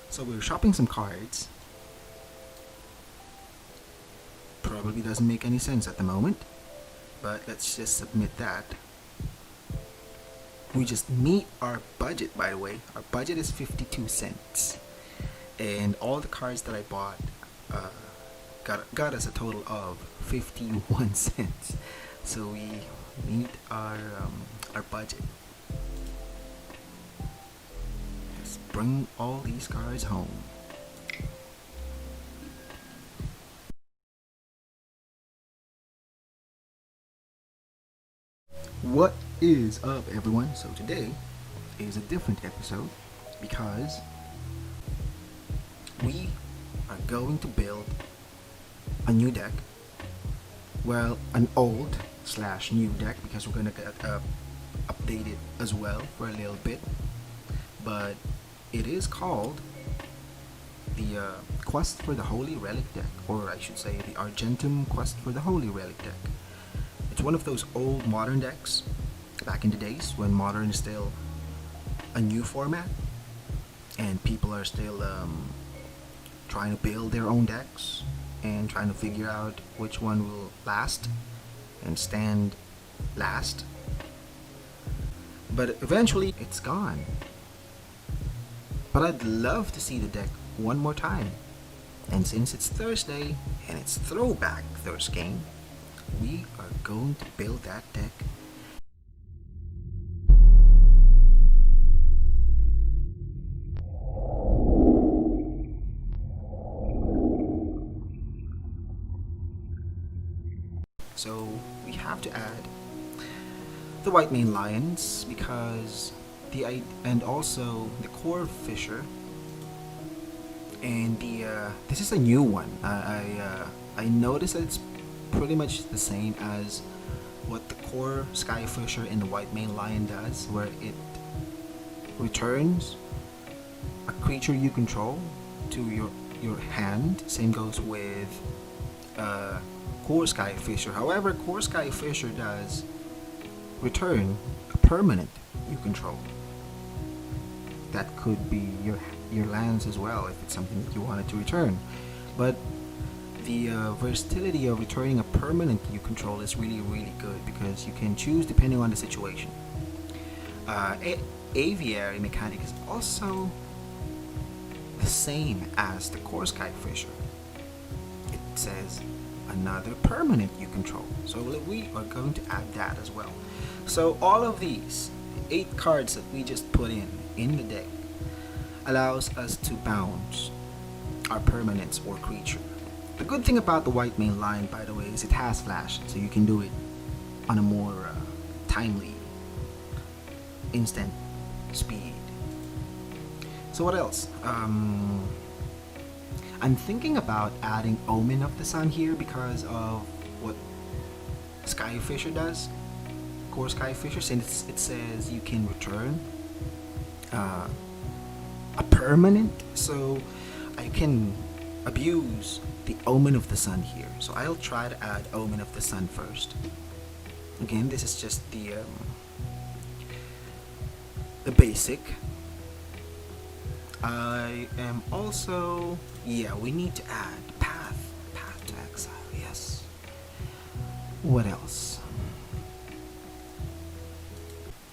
So we're shopping some cards. Probably doesn't make any sense at the moment, but let's just submit that. We just meet our budget, by the way. Our budget is 52 cents. And all the cards that I bought got us a total of 51 cents. So we meet our budget. Let's bring all these cards home. What is up, everyone? So today is a different episode because we are going to build a new deck. Well, an old / new deck, because we're gonna get updated as well for a little bit. But it is called the Quest for the Holy Relic deck, or I should say the Argentum Quest for the Holy Relic deck. It's one of those old modern decks back in the days when modern is still a new format and people are still trying to build their own decks and trying to figure out which one will last and stand last. But eventually it's gone. But I'd love to see the deck one more time. And since it's Thursday and it's Throwback Thursday, we are going to build that deck. So we have to add the white main lions because and also the core fisher and the this is a new one. I noticed that it's pretty much the same as what the core sky fisher and the white main lion does, where it returns a creature you control to your hand. Same goes with core sky fisher. However, core sky fisher does return a permanent you control. That could be your lands as well if it's something that you wanted to return. But the versatility of returning a permanent you control is really good because you can choose depending on the situation. Aviary mechanic is also the same as the core sky fisher. It says another permanent you control, so we are going to add that as well. So all of these 8 cards that we just put in the deck allows us to bounce our permanents or creature. The good thing about the white main lion, by the way, is it has flash, so you can do it on a more timely, instant speed. So what else? I'm thinking about adding Omen of the Sun here because of what Sky Fisher does. Core Sky Fisher, since it says you can return a permanent, so I can abuse the Omen of the Sun here. So I'll try to add Omen of the Sun first. Again, this is just the basic. I am also, we need to add Path to Exile. Yes. What else?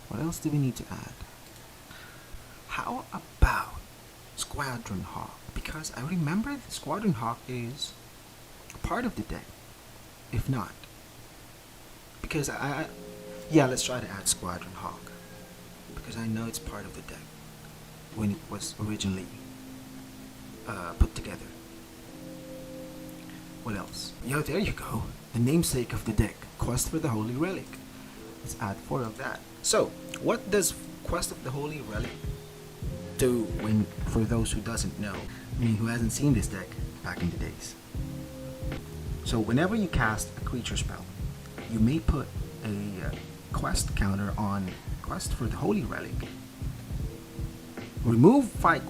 What else do we need to add? How about Squadron Hawk? Because I remember that Squadron Hawk is part of the deck. If not, because let's try to add Squadron Hawk because I know it's part of the deck when it was originally put together. What else? There you go. The namesake of the deck, Quest for the Holy Relic. Let's add 4 of that. So, what does Quest of the Holy Relic do for those who doesn't know? Who hasn't seen this deck back in the days. So whenever you cast a creature spell, you may put a quest counter on Quest for the Holy Relic. Remove five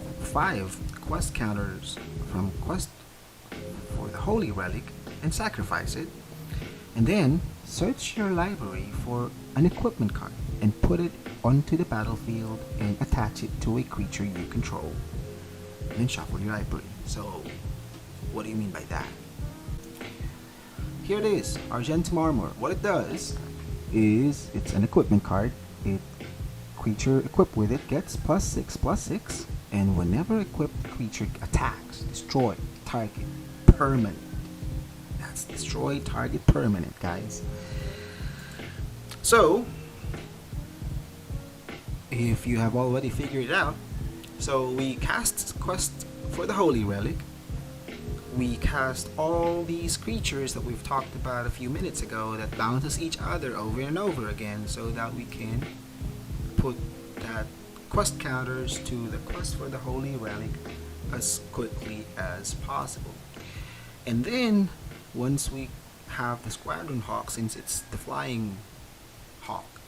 quest counters from Quest for the Holy Relic and sacrifice it. And then search your library for an equipment card and put it onto the battlefield and attach it to a creature you control. and then shuffle your library. So, what do you mean by that? Here it is, Argentum Armor. What it does is it's an equipment card. Creature equipped with it gets +6/+6, and whenever equipped creature attacks, destroy target permanent. That's destroy target permanent, guys. So, if you have already figured it out, so we cast Quest for the Holy Relic. We cast all these creatures that we've talked about a few minutes ago that bounces each other over and over again, so that we can put that quest counters to the Quest for the Holy Relic as quickly as possible. And then once we have the Squadron Hawk, since it's the flying hawk,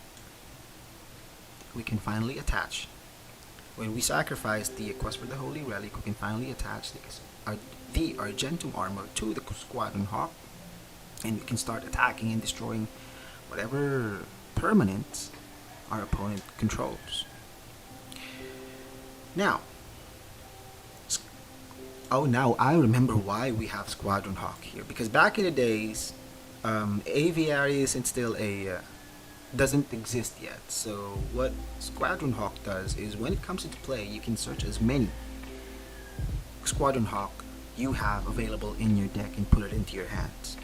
we can finally attach. When we sacrifice the Quest for the Holy Relic, we can finally attach the Argentum Armor to the Squadron Hawk, and we can start attacking and destroying whatever permanents our opponent controls. Now I remember why we have Squadron Hawk here, because back in the days, Aviary isn't still doesn't exist yet. So what Squadron Hawk does is, when it comes into play, you can search as many Squadron Hawk you have available in your deck and put it into your hands.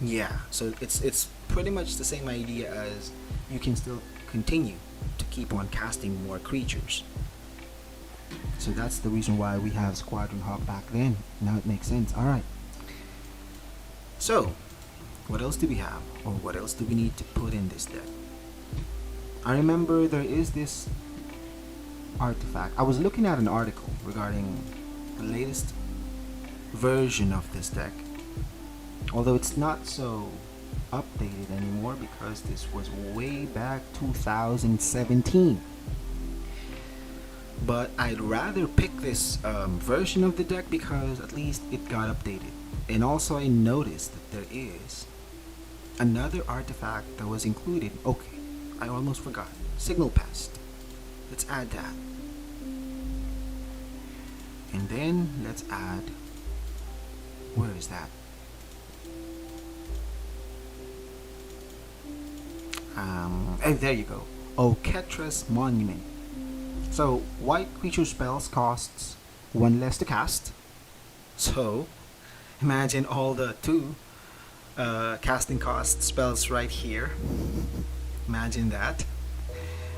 Yeah, so it's pretty much the same idea as you can still continue to keep on casting more creatures. So that's the reason why we have Squadron Hawk back then. Now it makes sense. Alright. So, what else do we have? Or what else do we need to put in this deck? I remember there is this artifact. I was looking at an article regarding the latest version of this deck. Although it's not so updated anymore, because this was way back 2017. But I'd rather pick this version of the deck because at least it got updated. And also I noticed that there is another artifact that was included. Okay, I almost forgot. Signal Pest. Let's add that. And then let's add, where is that? And there you go. Oketra's Monument. So white creature spells costs 1 less to cast. So imagine all the 2 casting cost spells right here. Imagine that.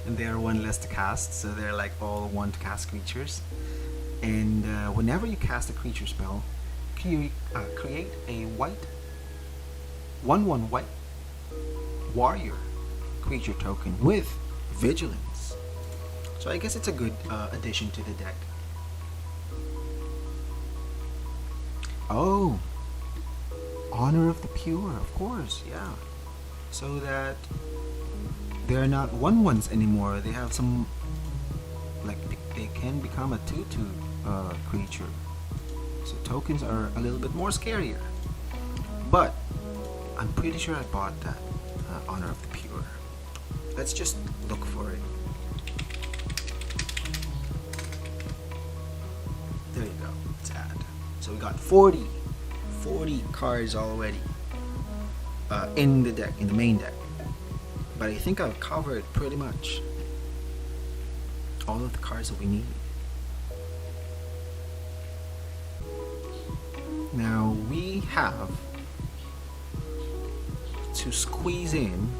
And they are 1 less to cast, so they're like all 1 to cast creatures. And whenever you cast a creature spell, create a white 1/1 white warrior creature token with vigilance. So I guess it's a good addition to the deck. Oh, Honor of the Pure, of course, yeah. So that they're not 1/1s anymore. They have some, like, they can become a 2/2 creature. So tokens are a little bit more scarier. But I'm pretty sure I bought that Honor of the Pure. Let's just look for it. There you go. Let's add. So we got 40 cards already in the deck, in the main deck. But I think I've covered pretty much all of the cards that we need. Now we have to squeeze in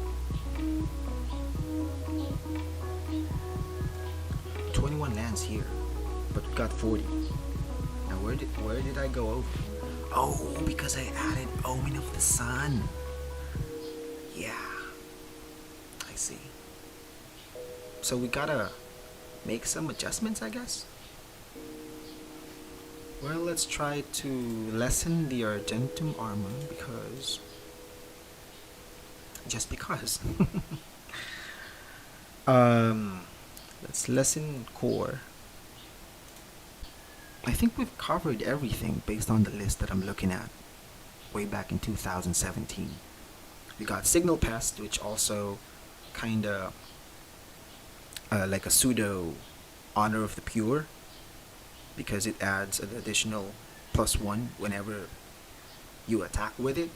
21 lands here, but we got 40. Now where did I go over? Oh, because I added Omen of the Sun. Yeah, I see. So we gotta make some adjustments, I guess. Well, let's try to lessen the Argentum Armor because... just because. Let's lessen Core. I think we've covered everything based on the list that I'm looking at way back in 2017. We got Signal Pest, which also kinda like a pseudo Honor of the Pure, because it adds an additional +1 whenever you attack with it.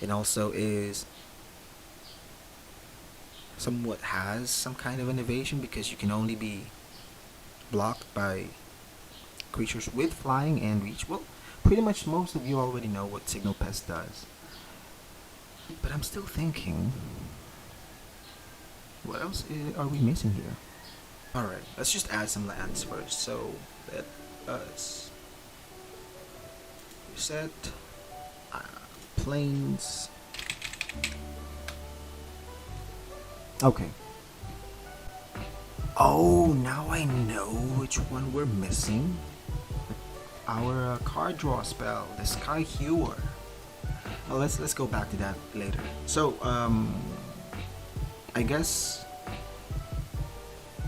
It also is somewhat has some kind of an evasion because you can only be blocked by creatures with flying and reach. Well, pretty much most of you already know what Signal Pest does. But I'm still thinking, what else are we missing here? Alright, let's just add some lands first. So, let us reset plains. Okay. Oh, now I know which one we're missing. Our card draw spell, the Sky Hewer. Well, let's go back to that later. So, I guess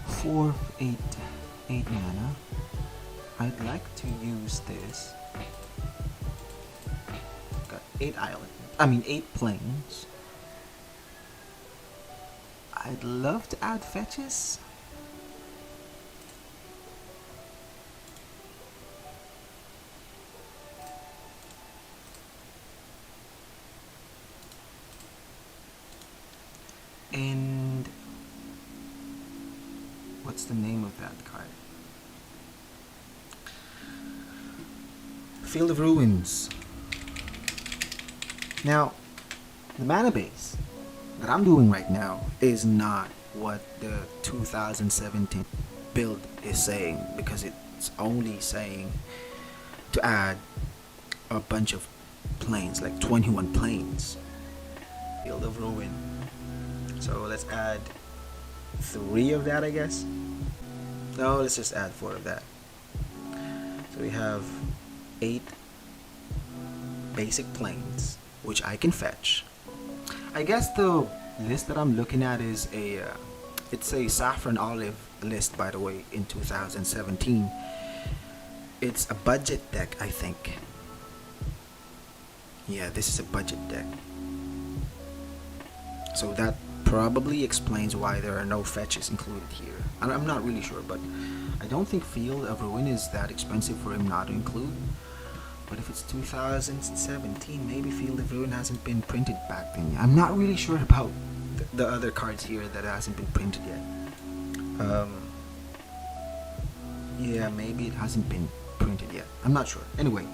for 8 mana, I'd like to use this. Got 8 planes. I'd love to add fetches. And what's the name of that card? Field of Ruins. Now, the mana base that I'm doing right now is not what the 2017 build is saying, because it's only saying to add a bunch of planes, like 21 planes. Field of Ruin. So let's add 3 of that, I guess. No, let's just add 4 of that. So we have 8 basic planes, which I can fetch. I guess the list that I'm looking at is it's a saffron olive list, by the way, in 2017. It's a budget deck, I think. Yeah, this is a budget deck. So that probably explains why there are no fetches included here. And I'm not really sure, but I don't think Field of Ruin is that expensive for him not to include. But if it's 2017, maybe Field of Ruin hasn't been printed back then. I'm not really sure about the other cards here that hasn't been printed yet. Yeah, maybe it hasn't been printed yet. I'm not sure. Anyway,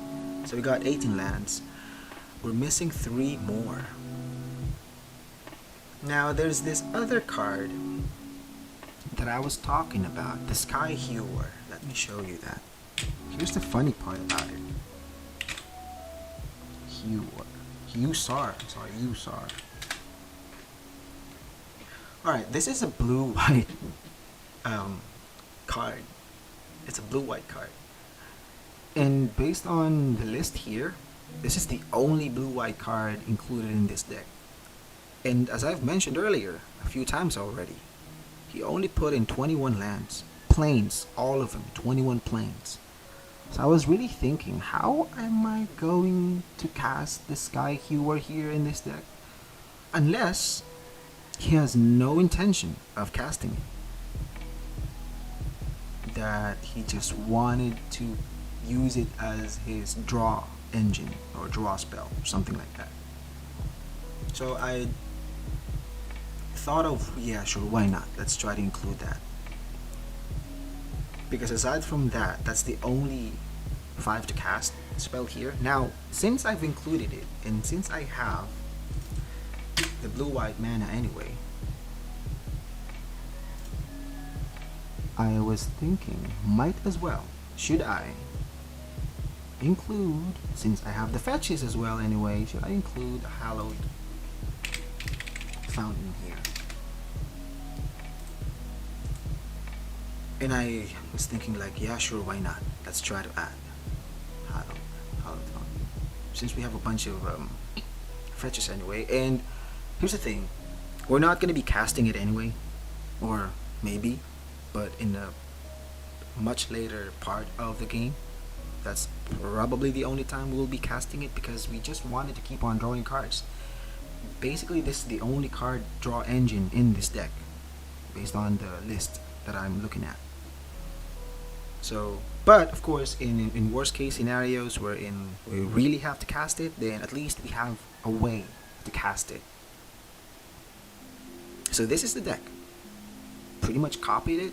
so we got 18 lands. We're missing 3 more. Now, there's this other card that I was talking about, the Sky Hewer. Let me show you that. Here's the funny part about it. Usar. Alright, this is a blue-white card. It's a blue-white card. And based on the list here, this is the only blue-white card included in this deck. And as I've mentioned earlier, a few times already, he only put in 21 lands. Planes, all of them, 21 planes. So I was really thinking, how am I going to cast the Sky Hewer here in this deck? Unless he has no intention of casting it. That he just wanted to use it as his draw engine or draw spell or something like that. So I thought of, yeah, sure, why not? Let's try to include that. Because aside from that, that's the only 5 to cast spell here. Now, since I've included it, and since I have the blue-white mana anyway, I was thinking, might as well, should I include, since I have the fetches as well anyway, should I include a hallowed fountain here? And I was thinking like, yeah, sure, why not? Let's try to add hallowed fountain, since we have a bunch of fetches anyway. And here's the thing, we're not going to be casting it anyway, or maybe, but in a much later part of the game. That's probably the only time we'll be casting it, because we just wanted to keep on drawing cards. Basically, this is the only card draw engine in this deck, based on the list that I'm looking at. So, but of course, in worst case scenarios wherein we really have to cast it, then at least we have a way to cast it. So this is the deck. Pretty much copied it,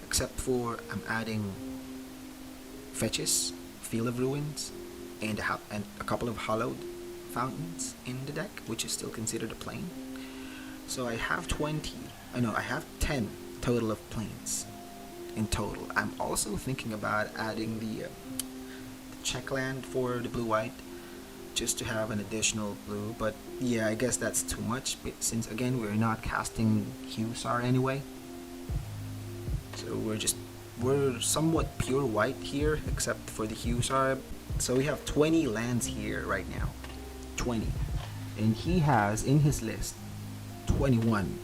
except for I'm adding fetches, Field of Ruins, and a couple of hollowed fountains in the deck, which is still considered a plane. So I have 10 total of planes in total. I'm also thinking about adding the check land for the blue-white, just to have an additional blue, but yeah, I guess that's too much since again we're not casting Hussar anyway. So we're somewhat pure white here, except for the Hussar. So we have 20 lands here right now. 20. And he has in his list 21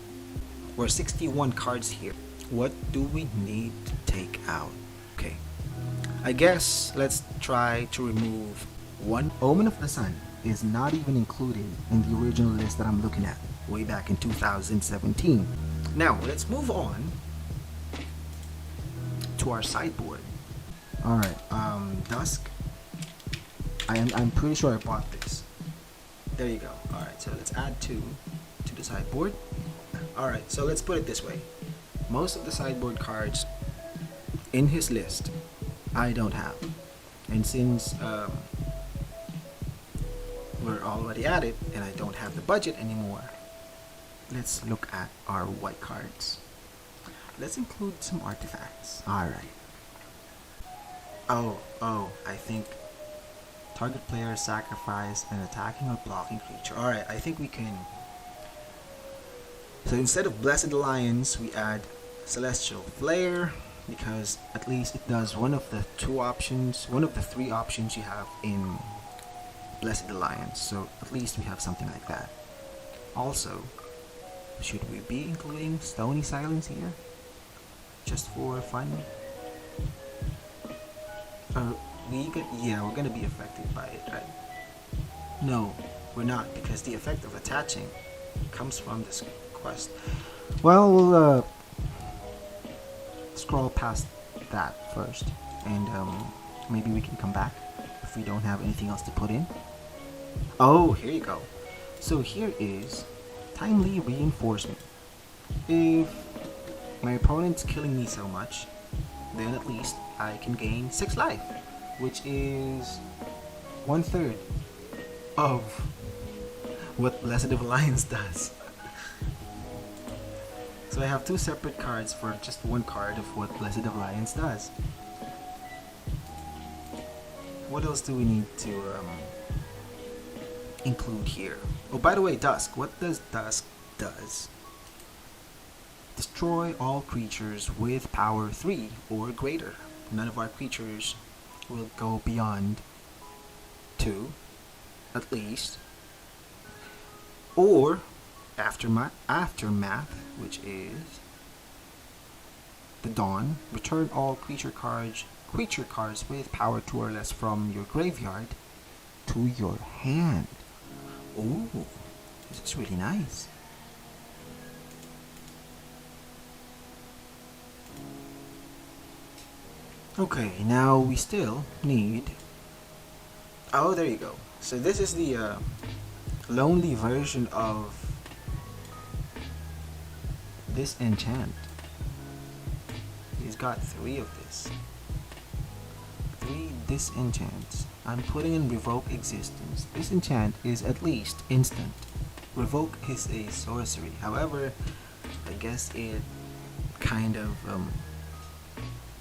or 61 cards here. What do we need to take out? Okay. I guess let's try to remove one. Omen of the Sun is not even included in the original list that I'm looking at way back in 2017. Now, let's move on to our sideboard. Alright, Dusk. I'm pretty sure I bought this. There you go. Alright, so let's add 2 to the sideboard. Alright, so let's put it this way. Most of the sideboard cards in his list I don't have. And since we're already at it and I don't have the budget anymore, let's look at our white cards. Let's include some artifacts. Alright. Oh, I think target player sacrifice an attacking or blocking creature. Alright, I think we can. So instead of Blessed Alliance, we add Celestial Flare, because at least it does one of the 3 options you have in Blessed Alliance. So at least we have something like that. Also, should we be including Stony Silence here? Just for fun? We're gonna be affected by it, right? No, we're not, because the effect of attaching comes from this quest. Well, we'll scroll past that first, and maybe we can come back if we don't have anything else to put in. Oh, here you go. So here is Timely Reinforcement. If my opponent's killing me so much, then at least I can gain 6 life, which is 1/3 of what Blessed Alliance does. So I have 2 separate cards for just 1 card of what Blessed Alliance does. What else do we need to include here? Oh, by the way, Dusk. What does Dusk does? Destroy all creatures with power 3 or greater. None of our creatures will go beyond 2, at least. Or Aftermath, which is the Dawn. Return all creature cards with power 2 or less from your graveyard to your hand. Ooh, this is really nice. Okay, now we still need. Oh, there you go. So this is the lonely version of this enchant. He's got 3 of this. 3 disenchants. I'm putting in Revoke Existence. This enchant is at least instant. Revoke is a sorcery. However, I guess it kind of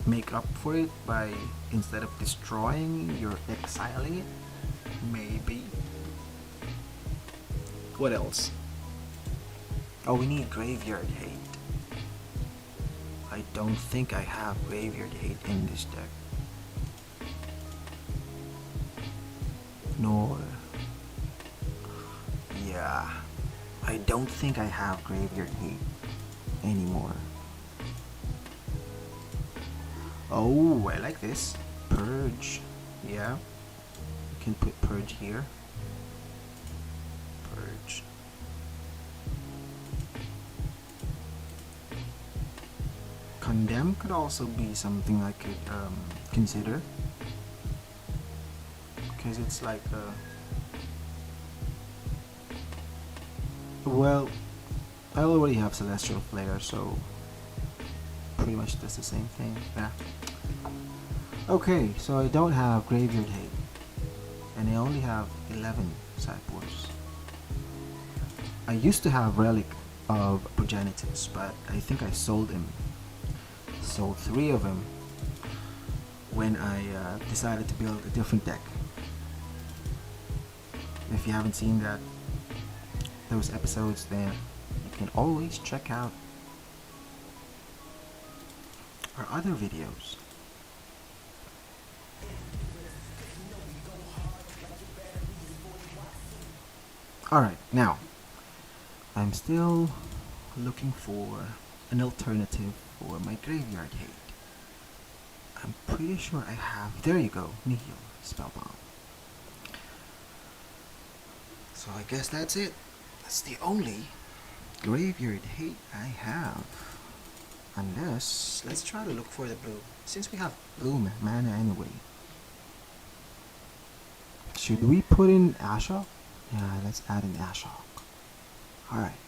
make up for it by, instead of destroying, you're exiling it. Maybe. What else? Oh, we need Graveyard Hate. I don't think I have Graveyard Hate in this deck. Nor. Yeah. I don't think I have Graveyard Hate anymore. Oh, I like this. Purge. Yeah. You can put Purge here. Purge. Condemn could also be something I could consider, because it's like well, I already have Celestial Flare, so pretty much does the same thing. Yeah. Okay, so I don't have Graveyard Hate, and I only have 11 sideboards. I used to have Relic of Progenitus, but I think I sold him. Sold 3 of them when I decided to build a different deck. If you haven't seen those episodes, then you can always check out our other videos. Alright, now I'm still looking for an alternative for my Graveyard Hate. I'm pretty sure I have. There you go, Nihil Spellbomb. So I guess that's it. That's the only Graveyard Hate I have. Unless, let's try to look for the blue. Since we have blue mana anyway. Should we put in Ashok? Yeah, let's add an Ashok. Alright,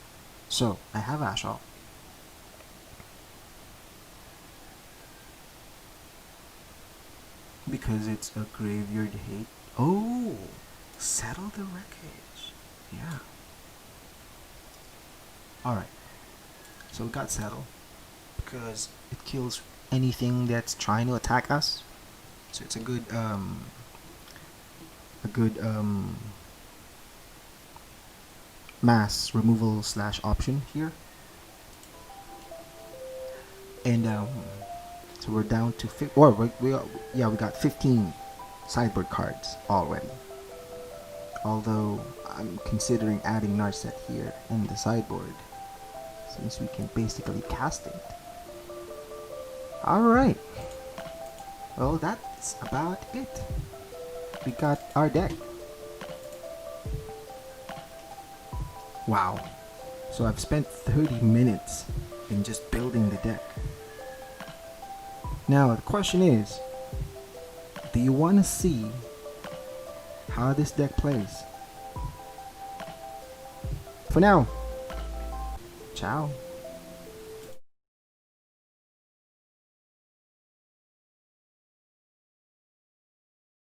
so I have Ashok. Because it's a Graveyard Hate. Oh, Settle the Wreckage. Yeah. Alright, so we got Settle because it kills anything that's trying to attack us. So it's a good mass removal / option here. And so we're down to we got 15 sideboard cards already. Although I'm considering adding Narset here in the sideboard, since we can basically cast it. Alright. Well, that's about it. We got our deck. Wow. So I've spent 30 minutes in just building the deck. Now the question is, do you want to see how this deck plays? For now, ciao.